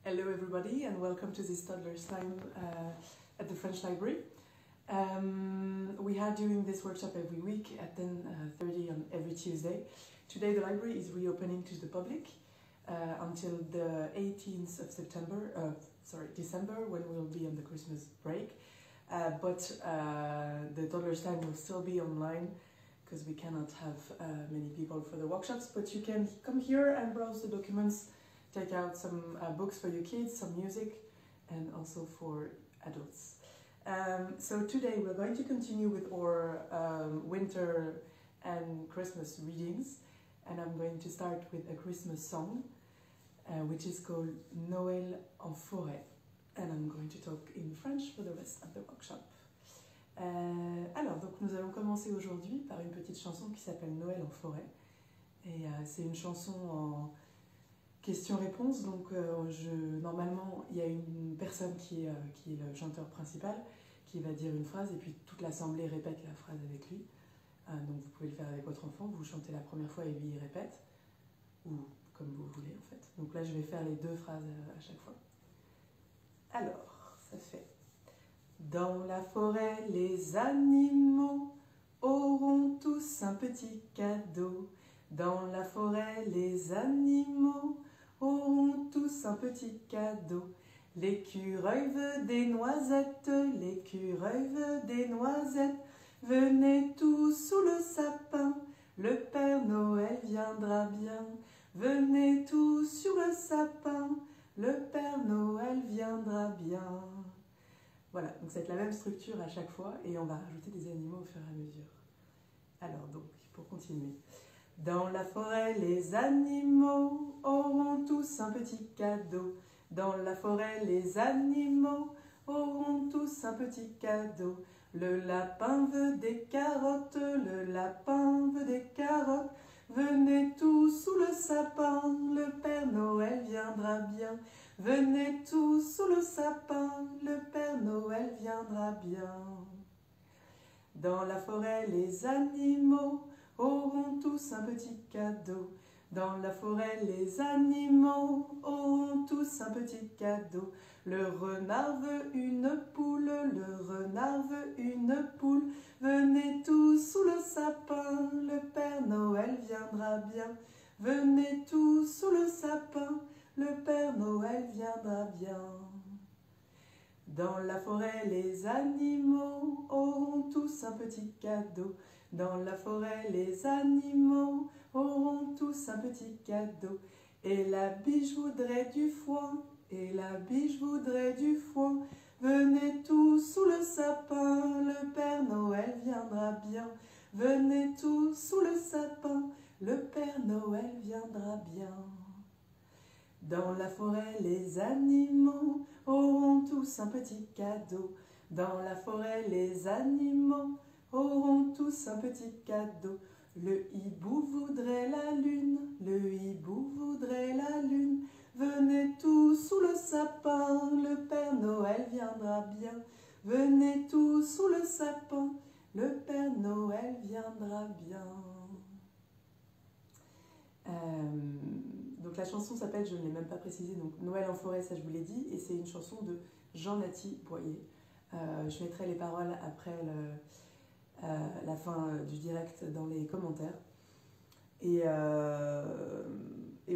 Hello everybody and welcome to this Toddler's Time at the French Library. We are doing this workshop every week at 10:30 on every Tuesday. Today the library is reopening to the public until the 18th of December, when we'll be on the Christmas break. But the Toddler's Time will still be online because we cannot have many people for the workshops, but you can come here and browse the documents, take out some books for your kids, some music, and also for adults. So today we're going to continue with our winter and Christmas readings, and I'm going to start with a Christmas song, which is called Noël en forêt, and I'm going to talk in French for the rest of the workshop. Alors, donc nous allons commencer aujourd'hui par une petite chanson qui s'appelle Noël en forêt, et c'est une chanson en question-réponse, donc normalement il y a une personne qui est le chanteur principal qui va dire une phrase et puis toute l'assemblée répète la phrase avec lui. Donc vous pouvez le faire avec votre enfant, vous chantez la première fois et lui il répète, ou comme vous voulez en fait. Donc là je vais faire les deux phrases à chaque fois. Alors, ça fait: dans la forêt les animaux auront tous un petit cadeau. Dans la forêt les animaux auront tous un petit cadeau. L'écureuil veut des noisettes, l'écureuil veut des noisettes. Venez tous sous le sapin, le Père Noël viendra bien. Venez tous sur le sapin, le Père Noël viendra bien. Voilà, donc c'est la même structure à chaque fois et on va rajouter des animaux au fur et à mesure. Alors donc, pour continuer. Dans la forêt, les animaux auront tous un petit cadeau. Dans la forêt, les animaux auront tous un petit cadeau. Le lapin veut des carottes, le lapin veut des carottes. Venez tous sous le sapin, le Père Noël viendra bien. Venez tous sous le sapin, le Père Noël viendra bien. Dans la forêt, les animaux auront tous un petit cadeau. Dans la forêt, les animaux auront tous un petit cadeau. Le renard veut une poule, le renard veut une poule. Venez tous sous le sapin, le Père Noël viendra bien. Venez tous sous le sapin, le Père Noël viendra bien. Dans la forêt, les animaux auront tous un petit cadeau. Dans la forêt, les animaux auront tous un petit cadeau. Et la biche voudrait du foin, et la biche voudrait du foin. Venez tous sous le sapin, le Père Noël viendra bien. Venez tous sous le sapin, le Père Noël viendra bien. Dans la forêt, les animaux auront tous un petit cadeau. Dans la forêt, les animaux auront tous un petit cadeau. Le hibou voudrait la lune, le hibou voudrait la lune. Venez tous sous le sapin, le Père Noël viendra bien. Venez tous sous le sapin, le Père Noël viendra bien. Donc la chanson s'appelle, je ne l'ai même pas précisé, donc Noël en forêt, ça je vous l'ai dit, et c'est une chanson de Jean-Nathy Boyer. Je mettrai les paroles après la fin du direct dans les commentaires. Et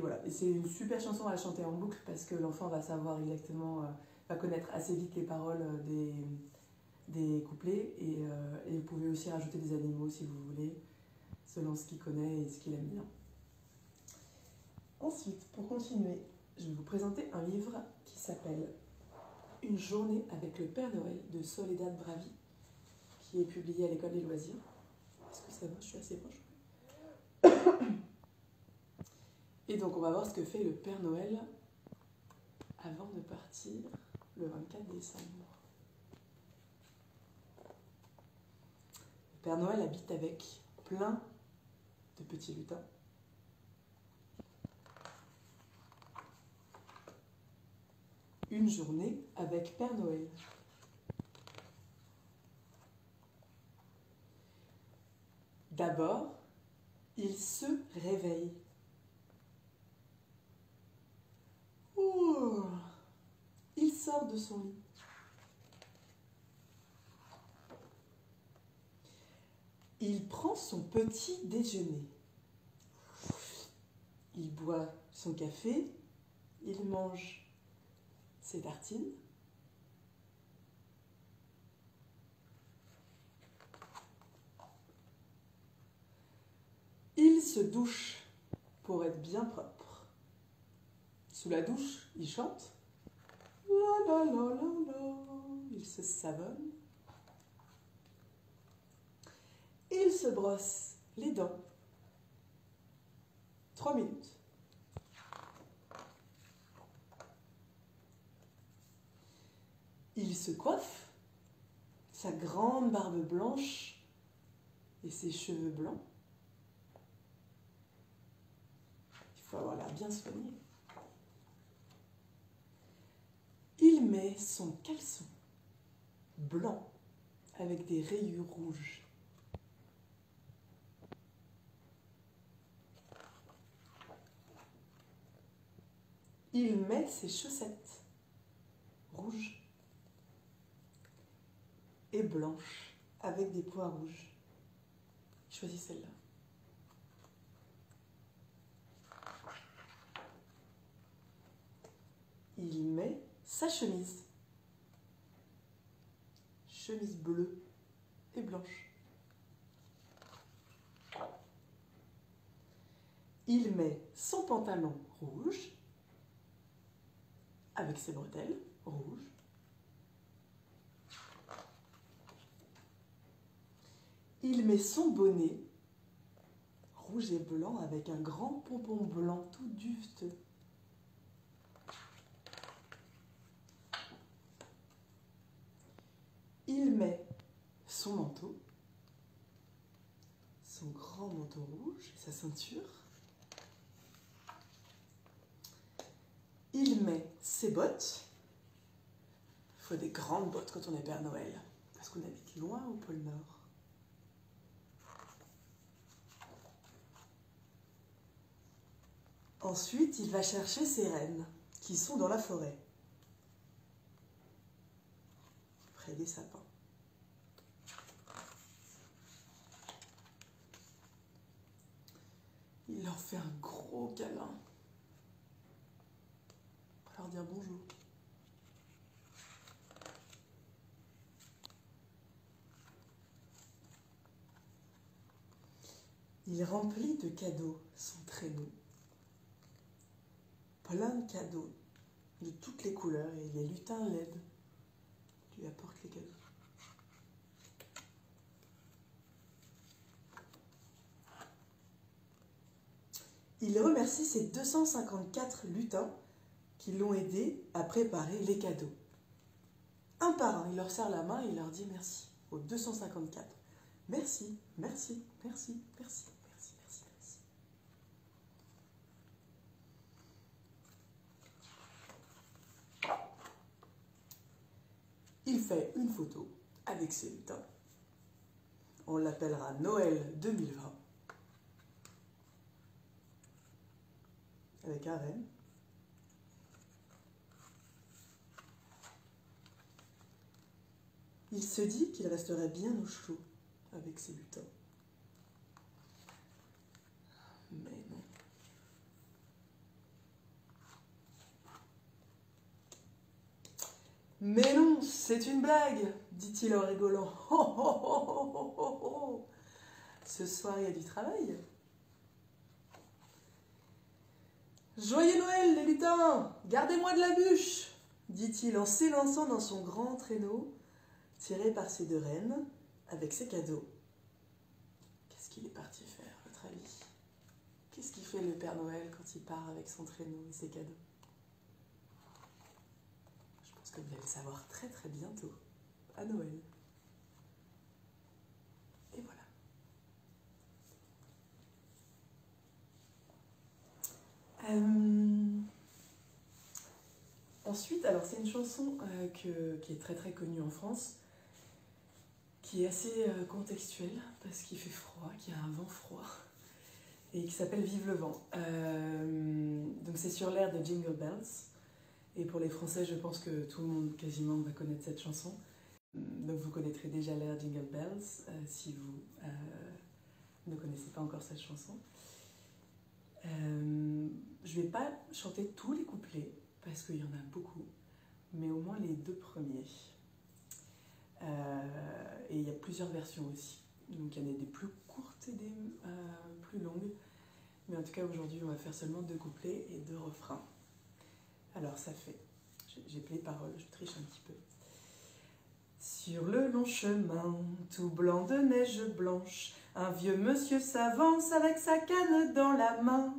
voilà, et c'est une super chanson à chanter en boucle parce que l'enfant va savoir exactement, va connaître assez vite les paroles des couplets, et vous pouvez aussi rajouter des animaux si vous voulez, selon ce qu'il connaît et ce qu'il aime bien. Ensuite, pour continuer, je vais vous présenter un livre qui s'appelle Une journée avec le Père Noël de Soledad Bravi, qui est publié à l'École des loisirs. Est-ce que ça va? Je suis assez proche. Et donc on va voir ce que fait le Père Noël avant de partir le 24 décembre. Le Père Noël habite avec plein de petits lutins. Une journée avec Père Noël. D'abord, il se réveille. Ouh, sort de son lit. Il prend son petit déjeuner. Il boit son café, il mange ses tartines. Il se douche pour être bien propre. Sous la douche, il chante. La la la la la. Il se savonne. Il se brosse les dents. 3 minutes. Il se coiffe, sa grande barbe blanche et ses cheveux blancs. Il faut avoir l'air bien soigné. Il met son caleçon blanc avec des rayures rouges. Il met ses chaussettes rouges et blanches avec des pois rouges. Choisis celle-là. Il met sa chemise. Chemise bleue et blanche. Il met son pantalon rouge avec ses bretelles rouges. Il met son bonnet rouge et blanc avec un grand pompon blanc tout duveteux. Il met son manteau, son grand manteau rouge et sa ceinture. Il met ses bottes. Il faut des grandes bottes quand on est Père Noël, parce qu'on habite loin au pôle Nord. Ensuite, il va chercher ses rennes, qui sont dans la forêt, près des sapins. Il leur fait un gros câlin pour leur dire bonjour. Il remplit de cadeaux son traîneau. Plein de cadeaux de toutes les couleurs et les lutins laides lui apportent les cadeaux. Il remercie ses 254 lutins qui l'ont aidé à préparer les cadeaux. Un par un, il leur serre la main et il leur dit merci aux 254. Merci, merci, merci, merci, merci, merci, merci. Il fait une photo avec ses lutins. On l'appellera Noël 2020. Avec un renne. Il se dit qu'il resterait bien au chaud avec ses lutins. Mais non. Mais non, c'est une blague, dit-il en rigolant. Oh, oh, oh, oh, oh, oh, oh. Ce soir, il y a du travail. Joyeux Noël, les lutins! Gardez-moi de la bûche, dit-il en s'élançant dans son grand traîneau, tiré par ses 2 rennes, avec ses cadeaux. Qu'est-ce qu'il est parti faire, à votre avis? Qu'est-ce qu'il fait le Père Noël quand il part avec son traîneau et ses cadeaux? Je pense que vous allez le savoir très très bientôt, à Noël. Et voilà. Ensuite, alors c'est une chanson qui est très très connue en France, qui est assez contextuelle parce qu'il fait froid, qu'il y a un vent froid, et qui s'appelle Vive le vent. Donc c'est sur l'air de Jingle Bells, Et pour les Français, je pense que tout le monde quasiment va connaître cette chanson. Donc vous connaîtrez déjà l'air Jingle Bells si vous ne connaissez pas encore cette chanson. Je vais pas chanter tous les couplets parce qu'il y en a beaucoup, mais au moins les 2 premiers. Et il y a plusieurs versions aussi. Donc il y en a des plus courtes et des plus longues. Mais en tout cas aujourd'hui on va faire seulement 2 couplets et 2 refrains. Alors ça fait, j'ai plus les paroles, je triche un petit peu. Sur le long chemin, tout blanc de neige blanche, un vieux monsieur s'avance avec sa canne dans la main.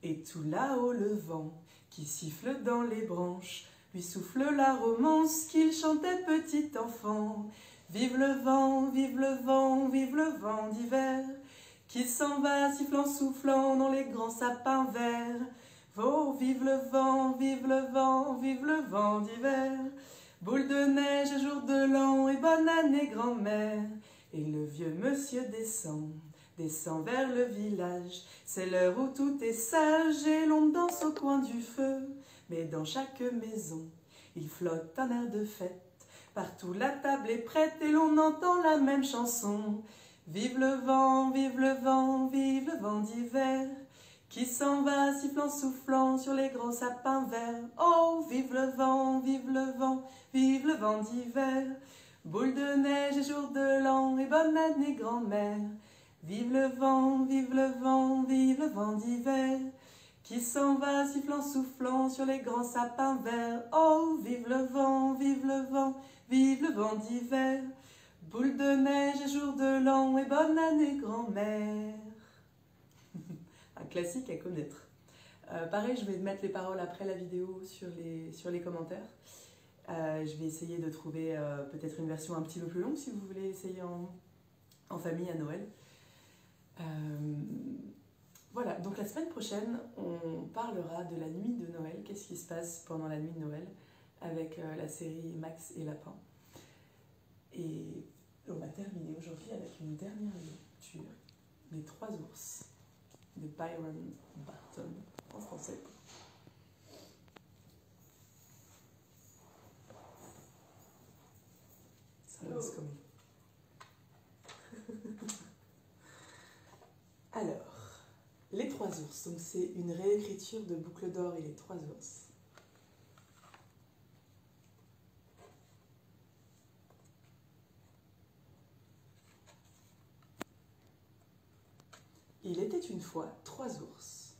Et tout là-haut le vent, qui siffle dans les branches, lui souffle la romance qu'il chantait petit enfant. Vive le vent, vive le vent, vive le vent d'hiver, qui s'en va sifflant, soufflant dans les grands sapins verts. Oh, vive le vent, vive le vent, vive le vent d'hiver. Boule de neige, jour de l'an et bonne année grand-mère. Et le vieux monsieur descend vers le village. C'est l'heure où tout est sage et l'on danse au coin du feu. Mais dans chaque maison, il flotte un air de fête. Partout la table est prête et l'on entend la même chanson. Vive le vent, vive le vent, vive le vent d'hiver, qui s'en va sifflant, soufflant sur les gros sapins verts. Oh, vive le vent, vive le vent, vive le vent d'hiver. Boule de neige et jour de l'an et bonne année grand-mère. Vive le vent, vive le vent, vive le vent d'hiver, qui s'en va sifflant, soufflant sur les grands sapins verts. Oh, vive le vent, vive le vent, vive le vent d'hiver. Boule de neige et jour de l'an et bonne année grand-mère. Un classique à connaître. Pareil, je vais mettre les paroles après la vidéo sur les commentaires. Je vais essayer de trouver peut-être une version un petit peu plus longue si vous voulez essayer en famille à Noël. Voilà, donc la semaine prochaine, on parlera de la nuit de Noël. Qu'est-ce qui se passe pendant la nuit de Noël avec la série Max et Lapin. Et on va terminer aujourd'hui avec une dernière lecture, Les 3 ours, de Byron Barton, en français. Ça laisse comme... Alors, Les 3 ours, donc c'est une réécriture de Boucle d'or et Les 3 ours. Il était une fois 3 ours.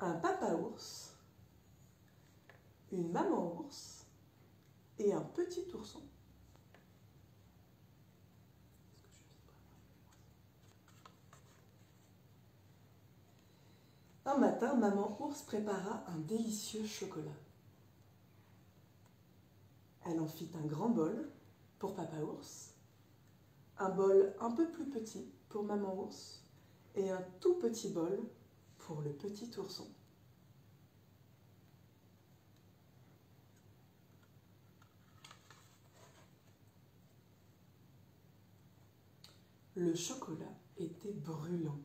Un papa ours, une maman ours et un petit ourson. Un matin, maman ours prépara un délicieux chocolat. Elle en fit un grand bol pour papa ours, un bol un peu plus petit pour maman ours et un tout petit bol pour le petit ourson. Le chocolat était brûlant.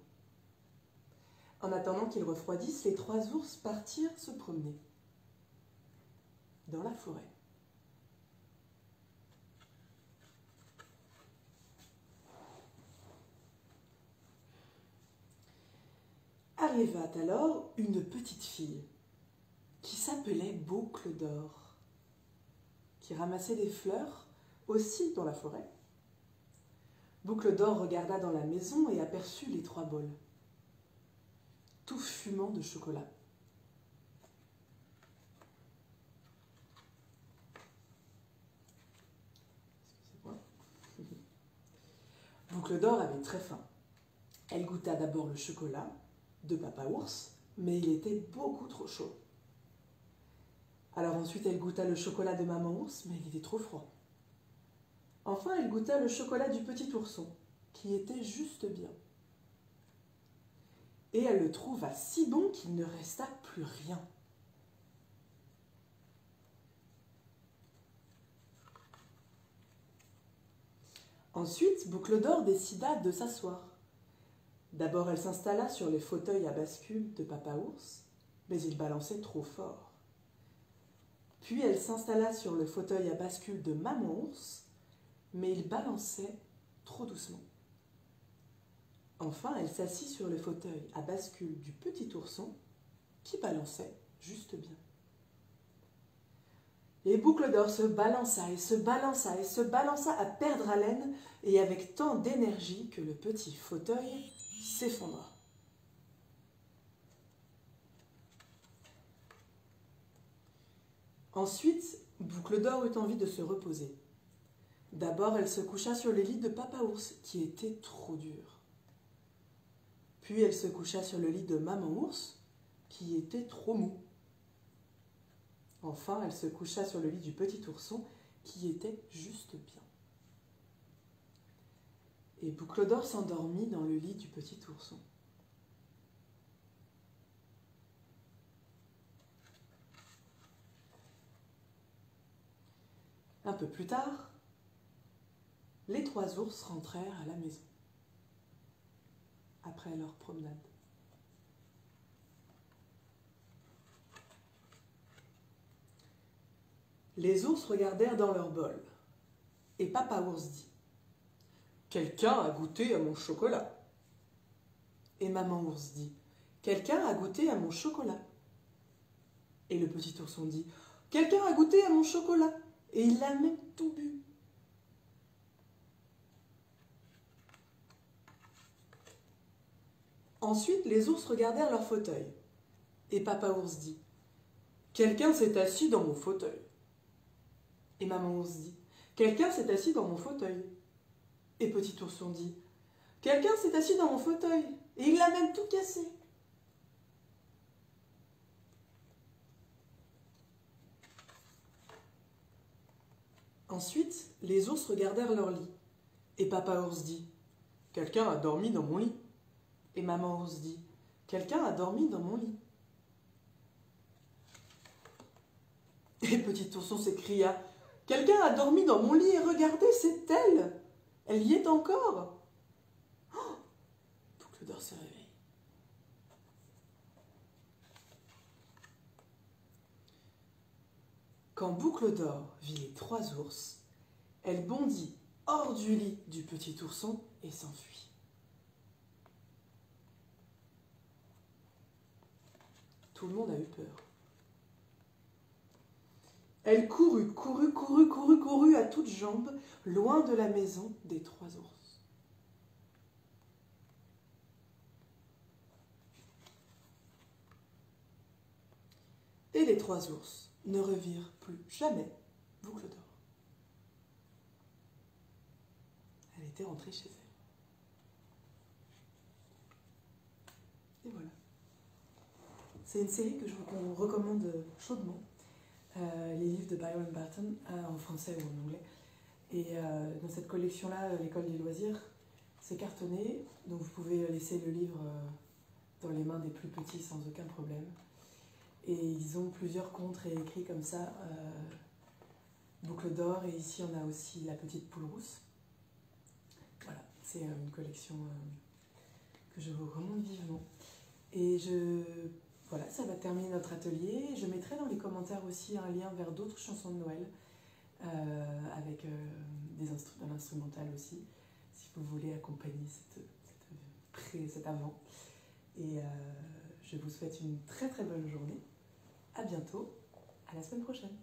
En attendant qu'il refroidisse, les 3 ours partirent se promener dans la forêt. Arriva alors une petite fille qui s'appelait Boucle d'or, qui ramassait des fleurs aussi dans la forêt. Boucle d'or regarda dans la maison et aperçut les 3 bols, tout fumant de chocolat. Excusez-moi. Boucle d'or avait très faim. Elle goûta d'abord le chocolat de papa ours, mais il était beaucoup trop chaud. Alors ensuite, elle goûta le chocolat de maman ours, mais il était trop froid. Enfin, elle goûta le chocolat du petit ourson, qui était juste bien. Et elle le trouva si bon qu'il ne resta plus rien. Ensuite, Boucle d'or décida de s'asseoir D'abord, elle s'installa sur les fauteuils à bascule de Papa Ours, mais il balançait trop fort. Puis elle s'installa sur le fauteuil à bascule de Maman Ours, mais il balançait trop doucement. Enfin, elle s'assit sur le fauteuil à bascule du petit ourson, qui balançait juste bien. Et Boucle d'Or se balança et se balança et se balança à perdre haleine et avec tant d'énergie que le petit fauteuil s'effondra. Ensuite, Boucle d'Or eut envie de se reposer. D'abord, elle se coucha sur le lit de Papa Ours, qui était trop dur. Puis elle se coucha sur le lit de Maman Ours, qui était trop mou. Enfin, elle se coucha sur le lit du petit ourson, qui était juste bien. Et Boucle d'Or s'endormit dans le lit du petit ourson. Un peu plus tard, les 3 ours rentrèrent à la maison, après leur promenade. Les ours regardèrent dans leur bol, et Papa Ours dit « Quelqu'un a goûté à mon chocolat ?» Et Maman Ours dit « Quelqu'un a goûté à mon chocolat ?» Et le petit ourson dit « Quelqu'un a goûté à mon chocolat ?» Et il a même tout bu. Ensuite, les ours regardèrent leur fauteuil, et Papa Ours dit « Quelqu'un s'est assis dans mon fauteuil. » Et Maman Ours dit « Quelqu'un s'est assis dans mon fauteuil. » Et Petit Ourson dit « Quelqu'un s'est assis dans mon fauteuil, et il l'a même tout cassé. » Ensuite, les ours regardèrent leur lit, et Papa Ours dit « Quelqu'un a dormi dans mon lit. » Et Maman Ours dit « Quelqu'un a dormi dans mon lit. » Et Petit Ourson s'écria « Quelqu'un a dormi dans mon lit et regardez, c'est elle! Elle y est encore !» Oh, Boucle d'Or se réveille. Quand Boucle d'Or vit les 3 ours, elle bondit hors du lit du petit ourson et s'enfuit. Tout le monde a eu peur. Elle courut à toutes jambes, loin de la maison des 3 ours. Et les 3 ours ne revirent plus jamais Boucle d'Or. Elle était rentrée chez elle. Et voilà. C'est une série que je vous recommande chaudement. Les livres de Byron Barton, en français ou en anglais. Et dans cette collection-là, l'École des loisirs, c'est cartonné, donc vous pouvez laisser le livre dans les mains des plus petits sans aucun problème. Et ils ont plusieurs contes réécrits comme ça, Boucle d'Or, et ici on a aussi La petite poule rousse. Voilà, c'est une collection que je vous recommande vivement. Et voilà, ça va terminer notre atelier. Je mettrai dans les commentaires aussi un lien vers d'autres chansons de Noël, avec un instrumental aussi, si vous voulez accompagner cet avant. Et je vous souhaite une très très bonne journée. À bientôt, à la semaine prochaine.